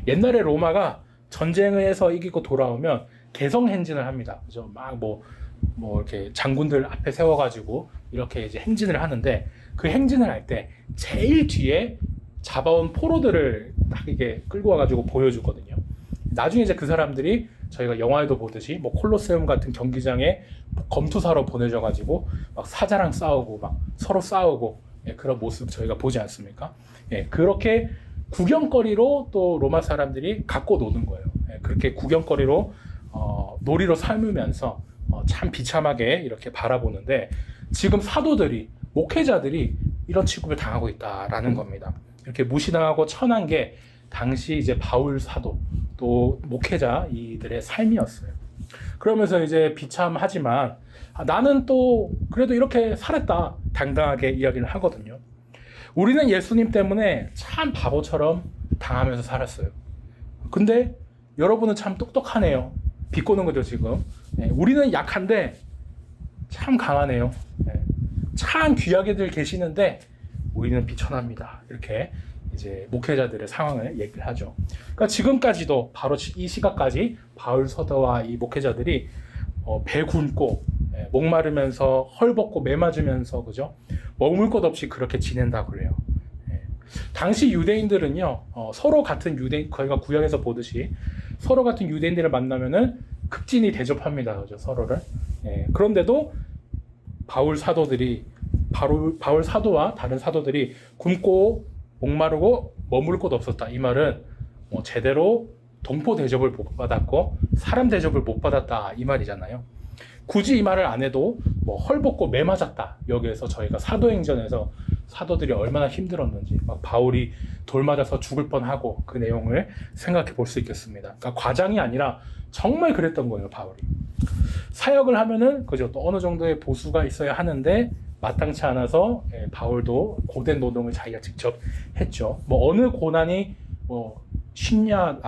옛날에 로마가 전쟁에서 이기고 돌아오면 개성 행진을 합니다. 그죠? 막 이렇게 장군들 앞에 세워가지고 이렇게 이제 행진을 하는데 그 행진을 할 때 제일 뒤에 잡아온 포로들을 딱 이게 끌고 와가지고 보여주거든요. 나중에 이제 그 사람들이 저희가 영화에도 보듯이 뭐 콜로세움 같은 경기장에 검투사로 보내져가지고 막 사자랑 싸우고 막 서로 싸우고 그런 모습 저희가 보지 않습니까? 그렇게 구경거리로 또 로마 사람들이 갖고 노는 거예요. 그렇게 구경거리로 놀이로 삼으면서 참 비참하게 이렇게 바라보는데 지금 사도들이 목회자들이 이런 취급을 당하고 있다라는 겁니다. 이렇게 무시당하고 천한 게 당시 이제 바울 사도 또 목회자 이들의 삶이었어요. 그러면서 이제 비참하지만 나는 또 그래도 이렇게 살았다 당당하게 이야기를 하거든요. 우리는 예수님 때문에 참 바보처럼 당하면서 살았어요. 근데 여러분은 참 똑똑하네요. 비꼬는 거죠 지금. 우리는 약한데 참 강하네요. 참 귀하게들 계시는데 우리는 비천합니다. 이렇게 이제 목회자들의 상황을 얘기를 하죠. 그러니까 지금까지도 바로 이 시각까지 바울 서도와 이 목회자들이 배 굶고 목마르면서 헐벗고 매 맞으면서 그죠? 머물 것 없이 그렇게 지낸다고 그래요. 당시 유대인들은요 서로 같은 유대인 저희가 구약에서 보듯이 서로 같은 유대인들을 만나면은 극진히 대접합니다. 그죠? 서로를. 그런데도 바울 사도와 다른 사도들이 굶고 목마르고 머물 곳 없었다. 이 말은 제대로 동포 대접을 못 받았고 사람 대접을 못 받았다. 이 말이잖아요. 굳이 이 말을 안 해도 헐벗고 매 맞았다. 여기에서 저희가 사도행전에서 사도들이 얼마나 힘들었는지 막 바울이 돌 맞아서 죽을 뻔하고 그 내용을 생각해 볼 수 있겠습니다. 그러니까 과장이 아니라 정말 그랬던 거예요. 바울이. 사역을 하면은 그죠 또 어느 정도의 보수가 있어야 하는데 마땅치 않아서 바울도 고된 노동을 자기가 직접 했죠. 어느 고난이 쉽느냐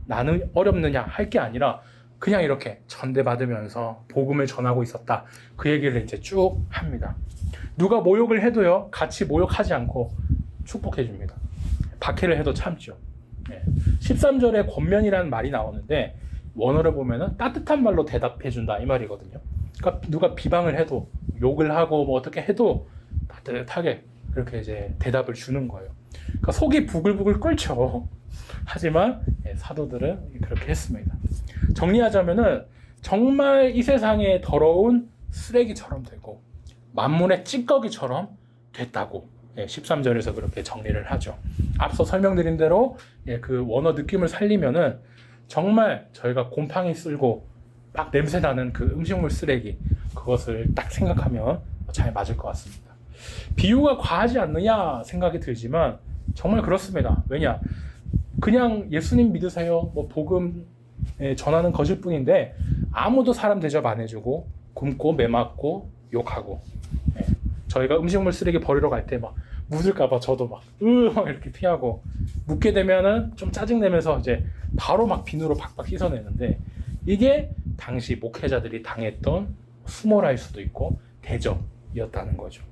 나는 어렵느냐 할 게 아니라 그냥 이렇게 전대받으면서 복음을 전하고 있었다. 그 얘기를 이제 쭉 합니다. 누가 모욕을 해도요 같이 모욕하지 않고 축복해 줍니다. 박해를 해도 참죠. 13절에 권면이라는 말이 나오는데 원어를 보면은 따뜻한 말로 대답해 준다 이 말이거든요. 그러니까 누가 비방을 해도 욕을 하고 어떻게 해도 따뜻하게 그렇게 이제 대답을 주는 거예요. 그러니까 속이 부글부글 끓죠. 하지만 사도들은 그렇게 했습니다. 정리하자면은 정말 이 세상에 더러운 쓰레기처럼 되고 만문의 찌꺼기처럼 됐다고 13절에서 그렇게 정리를 하죠. 앞서 설명드린 대로 그 원어 느낌을 살리면은 정말 저희가 곰팡이 쓸고 막 냄새나는 그 음식물 쓰레기 그것을 딱 생각하면 잘 맞을 것 같습니다. 비유가 과하지 않느냐 생각이 들지만 정말 그렇습니다. 왜냐? 그냥 예수님 믿으세요. 복음 전하는 것일 뿐인데 아무도 사람 대접 안 해주고 굶고 매맞고 욕하고. 예. 저희가 음식물 쓰레기 버리러 갈 때 막 묻을까봐 저도 막 이렇게 피하고, 묻게 되면은 좀 짜증내면서 이제 바로 막 비누로 박박 씻어내는데, 이게 당시 목회자들이 당했던 수모랄 수도 있고 대접이었다는 거죠.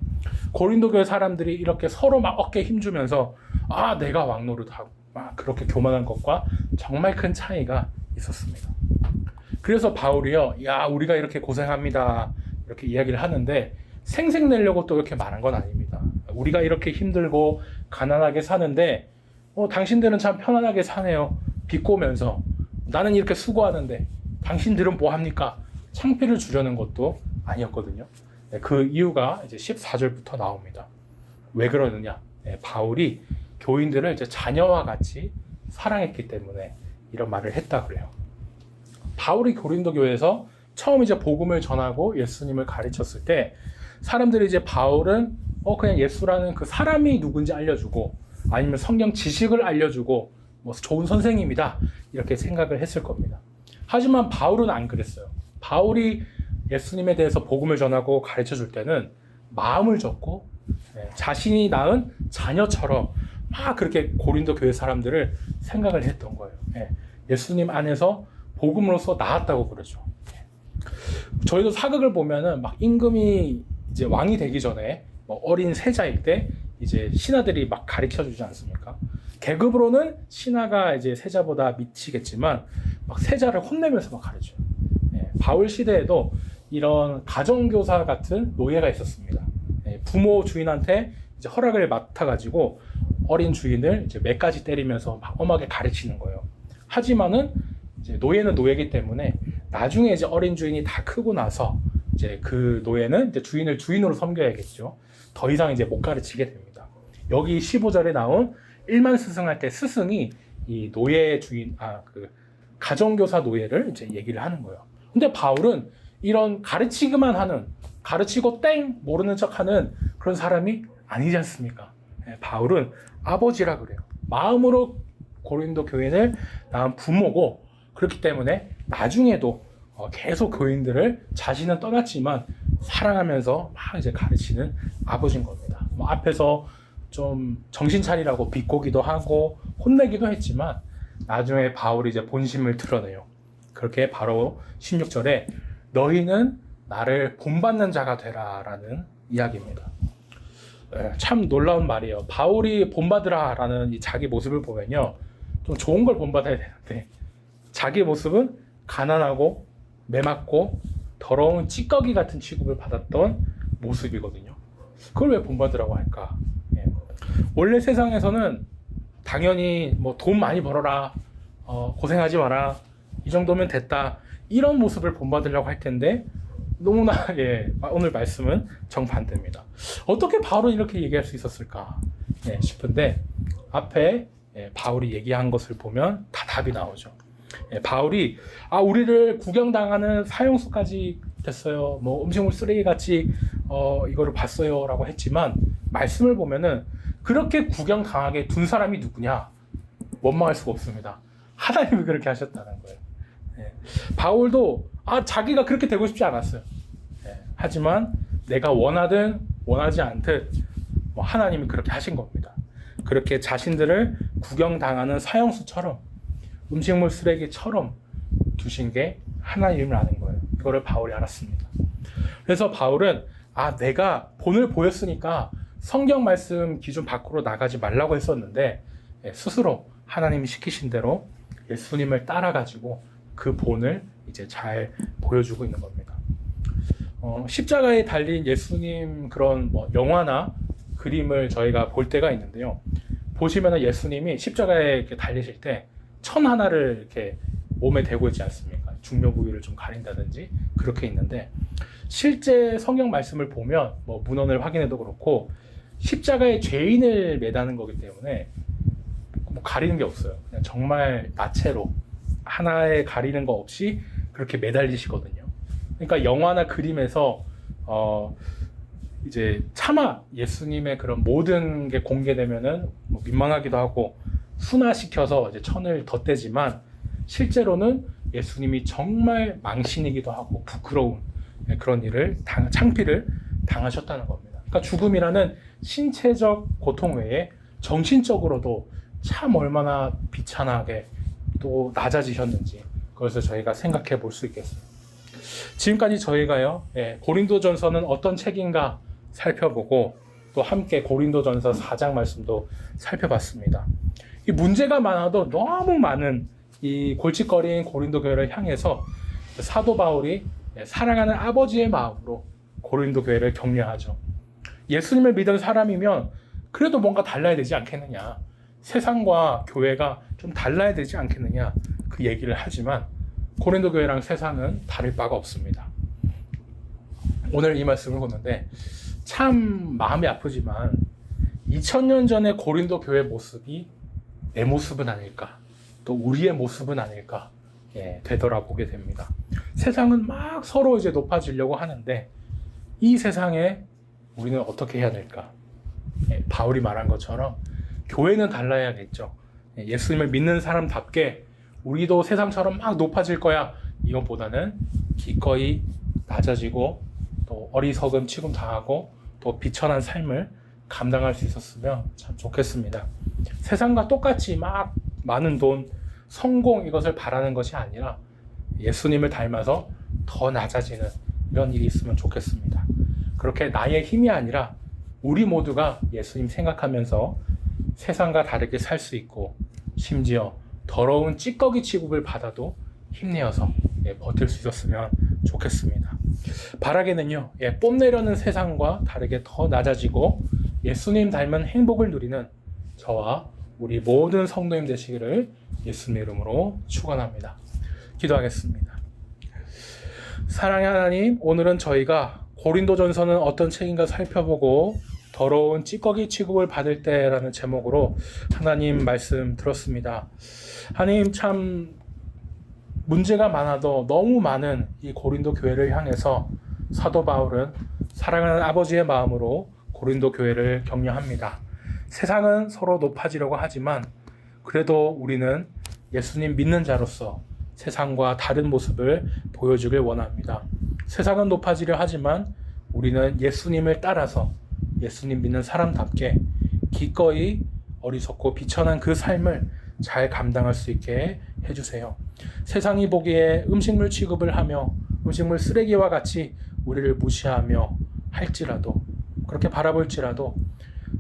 고린도 교회 사람들이 이렇게 서로 막 어깨에 힘주면서 내가 왕노릇하고 막 그렇게 교만한 것과 정말 큰 차이가 있었습니다. 그래서 바울이요, 야 우리가 이렇게 고생합니다 이렇게 이야기를 하는데 생색내려고 또 이렇게 말한 건 아닙니다. 우리가 이렇게 힘들고 가난하게 사는데 당신들은 참 편안하게 사네요. 비꼬면서 나는 이렇게 수고하는데 당신들은 뭐 합니까? 창피를 주려는 것도 아니었거든요. 그 이유가 이제 14절부터 나옵니다. 왜 그러느냐? 바울이 교인들을 이제 자녀와 같이 사랑했기 때문에 이런 말을 했다 그래요. 바울이 고린도 교회에서 처음 이제 복음을 전하고 예수님을 가르쳤을 때 사람들이 이제 바울은 그냥 예수라는 그 사람이 누군지 알려주고 아니면 성경 지식을 알려주고 뭐 좋은 선생님이다 이렇게 생각을 했을 겁니다. 하지만 바울은 안 그랬어요. 바울이 예수님에 대해서 복음을 전하고 가르쳐 줄 때는 마음을 줬고 자신이 낳은 자녀처럼 막 그렇게 고린도 교회 사람들을 생각을 했던 거예요. 예수님 안에서 복음으로서 낳았다고 그러죠. 저희도 사극을 보면은 막 임금이 이제 왕이 되기 전에 뭐 어린 세자일 때 이제 신하들이 막 가르쳐 주지 않습니까? 계급으로는 신하가 이제 세자보다 미치겠지만 막 세자를 혼내면서 막 가르쳐요. 바울 시대에도 이런 가정교사 같은 노예가 있었습니다. 부모 주인한테 이제 허락을 맡아가지고 어린 주인을 이제 몇 가지 때리면서 막 엄하게 가르치는 거예요. 하지만은 이제 노예는 노예이기 때문에 나중에 이제 어린 주인이 다 크고 나서 이제 그 노예는 이제 주인을 주인으로 섬겨야겠죠. 더 이상 이제 못 가르치게 됩니다. 여기 15절에 나온 1만 스승할 때 스승이 이 노예 주인, 그 가정교사 노예를 이제 얘기를 하는 거예요. 근데 바울은 이런 가르치기만 하는, 가르치고 땡 모르는 척하는 그런 사람이 아니지 않습니까? 바울은 아버지라 그래요. 마음으로 고린도 교인을 낳은 부모고, 그렇기 때문에 나중에도 계속 교인들을 자신은 떠났지만 사랑하면서 막 이제 가르치는 아버지인 겁니다. 뭐 앞에서 좀 정신 차리라고 비꼬기도 하고 혼내기도 했지만 나중에 바울이 이제 본심을 드러내요. 그렇게 바로 16절에 너희는 나를 본받는 자가 되라라는 이야기입니다. 참 놀라운 말이에요. 바울이 본받으라라는 이 자기 모습을 보면요, 좀 좋은 걸 본받아야 되는데 자기 모습은 가난하고 매맞고 더러운 찌꺼기 같은 취급을 받았던 모습이거든요. 그걸 왜 본받으라고 할까? 원래 세상에서는 당연히 뭐 돈 많이 벌어라, 고생하지 마라, 이 정도면 됐다, 이런 모습을 본받으려고 할 텐데 너무나 오늘 말씀은 정반대입니다. 어떻게 바울은 이렇게 얘기할 수 있었을까 싶은데 앞에 바울이 얘기한 것을 보면 다 답이 나오죠. 바울이 우리를 구경당하는 사형수까지 됐어요, 뭐 음식물 쓰레기 같이 이거를 봤어요 라고 했지만 말씀을 보면은 그렇게 구경당하게 둔 사람이 누구냐? 원망할 수가 없습니다. 하나님이 그렇게 하셨다는 거예요. 바울도 자기가 그렇게 되고 싶지 않았어요. 하지만 내가 원하든 원하지 않든 뭐 하나님이 그렇게 하신 겁니다. 그렇게 자신들을 구경당하는 사형수처럼 음식물 쓰레기처럼 두신 게 하나님이라는 거예요. 이거를 바울이 알았습니다. 그래서 바울은 내가 본을 보였으니까 성경 말씀 기준 밖으로 나가지 말라고 했었는데 스스로 하나님이 시키신 대로 예수님을 따라가지고 그 본을 이제 잘 보여주고 있는 겁니다. 십자가에 달린 예수님 그런 뭐 영화나 그림을 저희가 볼 때가 있는데요. 보시면은 예수님이 십자가에 이렇게 달리실 때 천 하나를 이렇게 몸에 대고 있지 않습니까? 중요 부위를 좀 가린다든지 그렇게 있는데 실제 성경 말씀을 보면 뭐 문헌을 확인해도 그렇고 십자가에 죄인을 매다는 거기 때문에 뭐 가리는 게 없어요. 그냥 정말 나체로 하나에 가리는 거 없이 그렇게 매달리시거든요. 그러니까 영화나 그림에서 이제 차마 예수님의 그런 모든 게 공개되면은 뭐 민망하기도 하고 순화시켜서 이제 천을 덧대지만 실제로는 예수님이 정말 망신이기도 하고 부끄러운 그런 일을 창피를 당하셨다는 겁니다. 그러니까 죽음이라는 신체적 고통 외에 정신적으로도 참 얼마나 비참하게 또 낮아지셨는지 그것을 저희가 생각해 볼 수 있겠어요. 지금까지 저희가요, 고린도전서는 어떤 책인가 살펴보고 또 함께 고린도전서 4장 말씀도 살펴봤습니다. 이 문제가 많아도 너무 많은 이 골칫거리인 고린도 교회를 향해서 사도 바울이 사랑하는 아버지의 마음으로 고린도 교회를 격려하죠. 예수님을 믿은 사람이면 그래도 뭔가 달라야 되지 않겠느냐, 세상과 교회가 좀 달라야 되지 않겠느냐, 그 얘기를 하지만 고린도 교회랑 세상은 다를 바가 없습니다. 오늘 이 말씀을 보는데 참 마음이 아프지만 2000년 전의 고린도 교회 모습이 내 모습은 아닐까, 또 우리의 모습은 아닐까 되돌아보게 됩니다. 세상은 막 서로 이제 높아지려고 하는데 이 세상에 우리는 어떻게 해야 될까? 바울이 말한 것처럼 교회는 달라야겠죠. 예수님을 믿는 사람답게 우리도 세상처럼 막 높아질 거야, 이것보다는 기꺼이 낮아지고 또 어리석음 취급당하고 또 비천한 삶을 감당할 수 있었으면 참 좋겠습니다. 세상과 똑같이 막 많은 돈, 성공 이것을 바라는 것이 아니라 예수님을 닮아서 더 낮아지는 이런 일이 있으면 좋겠습니다. 그렇게 나의 힘이 아니라 우리 모두가 예수님 생각하면서 세상과 다르게 살 수 있고 심지어 더러운 찌꺼기 취급을 받아도 힘내어서 버틸 수 있었으면 좋겠습니다. 바라게는요, 뽐내려는 세상과 다르게 더 낮아지고 예수님 닮은 행복을 누리는 저와 우리 모든 성도님 되시기를 예수님 이름으로 축원합니다. 기도하겠습니다. 사랑의 하나님, 오늘은 저희가 고린도전서는 어떤 책인가 살펴보고 더러운 찌꺼기 취급을 받을 때라는 제목으로 하나님 말씀 들었습니다. 하나님, 참 문제가 많아도 너무 많은 이 고린도 교회를 향해서 사도 바울은 사랑하는 아버지의 마음으로 고린도 교회를 격려합니다. 세상은 서로 높아지려고 하지만 그래도 우리는 예수님 믿는 자로서 세상과 다른 모습을 보여주길 원합니다. 세상은 높아지려 하지만 우리는 예수님을 따라서 예수님 믿는 사람답게 기꺼이 어리석고 비천한 그 삶을 잘 감당할 수 있게 해주세요. 세상이 보기에 음식물 취급을 하며 음식물 쓰레기와 같이 우리를 무시하며 할지라도, 그렇게 바라볼지라도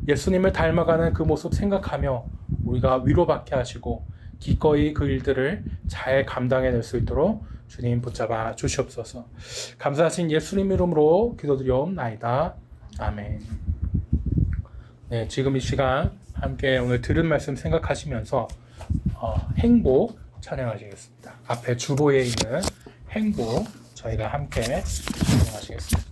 예수님을 닮아가는 그 모습 생각하며 우리가 위로받게 하시고 기꺼이 그 일들을 잘 감당해낼 수 있도록 주님 붙잡아 주시옵소서. 감사하신 예수님 이름으로 기도드리옵나이다. 아멘. 네, 지금 이 시간 함께 오늘 들은 말씀 생각하시면서 행복 찬양하시겠습니다. 앞에 주보에 있는 행복 저희가 함께 찬양하시겠습니다.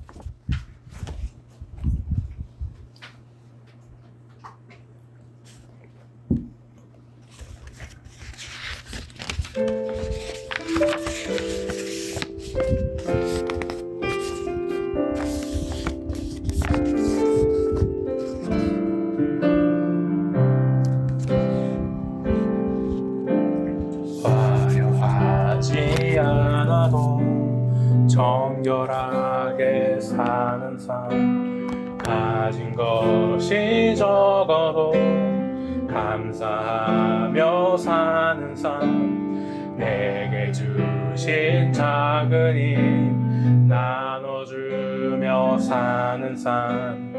화려하지 않아도 정결하게 사는 삶, 가진 것이 적어도 감사하며 사는 삶, 내게 주신 작은 힘 나눠주며 사는 삶,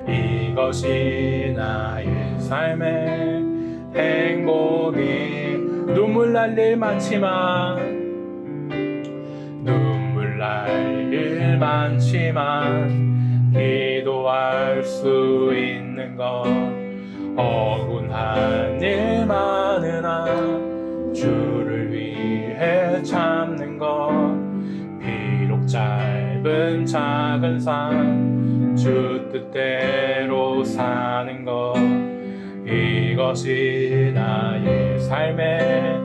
이것이 나의 삶의 행복이. 눈물 날 일 많지만 기도할 수 있는 건 억울한 일 많으나 주를 위해 참는 것, 비록 짧은 작은 삶 주 뜻대로 사는 것, 이것이 나의 삶의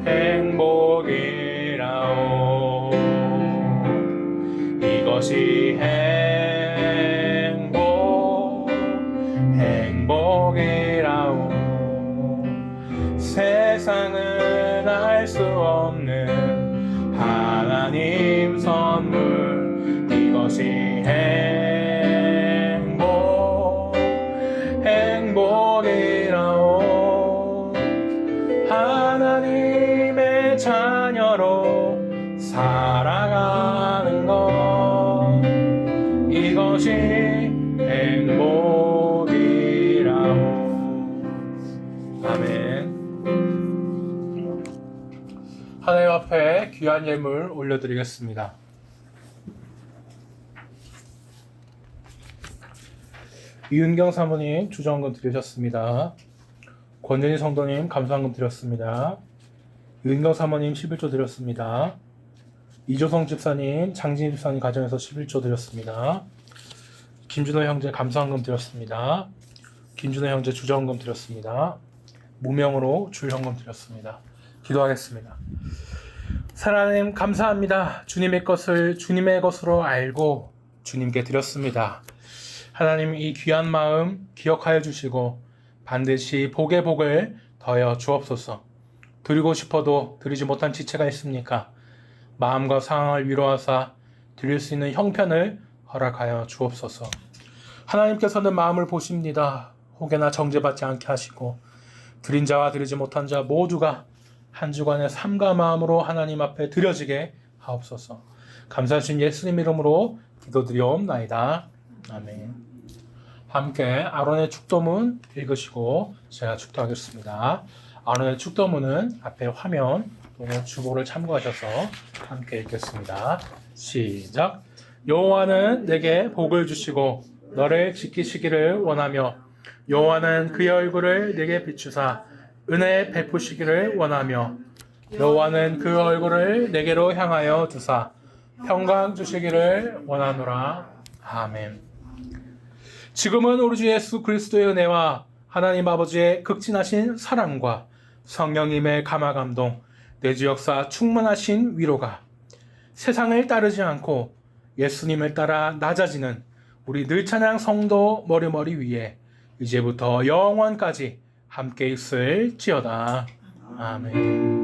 행복이라오. 이것이 행복이라오. 세상은 알 수 없는 하나님 선물, 이것이 행복이라오. 하나님의 자녀로 살아가는 것, 이것이 행복이라오. 아멘. 하나님 앞에 귀한 예물 올려드리겠습니다. 이은경 사모님 주정금 드리셨습니다. 권진희 성도님 감사한금 드렸습니다. 이은경 사모님 11조 드렸습니다. 이조성 집사님, 장진희 집사님 가정에서 11조 드렸습니다. 김준호 형제 감사한금 드렸습니다. 김준호 형제 주정금 드렸습니다. 무명으로 줄현금 드렸습니다. 기도하겠습니다. 하나님 감사합니다. 주님의 것을 주님의 것으로 알고 주님께 드렸습니다. 하나님 이 귀한 마음 기억하여 주시고 반드시 복의 복을 더하여 주옵소서. 드리고 싶어도 드리지 못한 지체가 있습니까? 마음과 상황을 위로하사 드릴 수 있는 형편을 허락하여 주옵소서. 하나님께서는 마음을 보십니다. 혹여나 정죄받지 않게 하시고 드린 자와 드리지 못한 자 모두가 한 주간의 삶과 마음으로 하나님 앞에 드려지게 하옵소서. 감사하신 예수님 이름으로 기도드리옵나이다. 아멘. 함께 아론의 축도문 읽으시고 제가 축도하겠습니다. 아론의 축도문은 앞에 화면 또는 주보를 참고하셔서 함께 읽겠습니다. 시작. 여호와는 내게 복을 주시고 너를 지키시기를 원하며 여호와는 그의 얼굴을 내게 비추사 은혜 베푸시기를 원하며 여호와는 그 얼굴을 내게로 향하여 두사 평강 주시기를 원하노라. 아멘. 지금은 우리 주 예수 그리스도의 은혜와 하나님 아버지의 극진하신 사랑과 성령님의 감화감동, 내주 역사 충만하신 위로가 세상을 따르지 않고 예수님을 따라 낮아지는 우리 늘찬양 성도 머리머리 위에 이제부터 영원까지 함께 있을지어다. 아멘.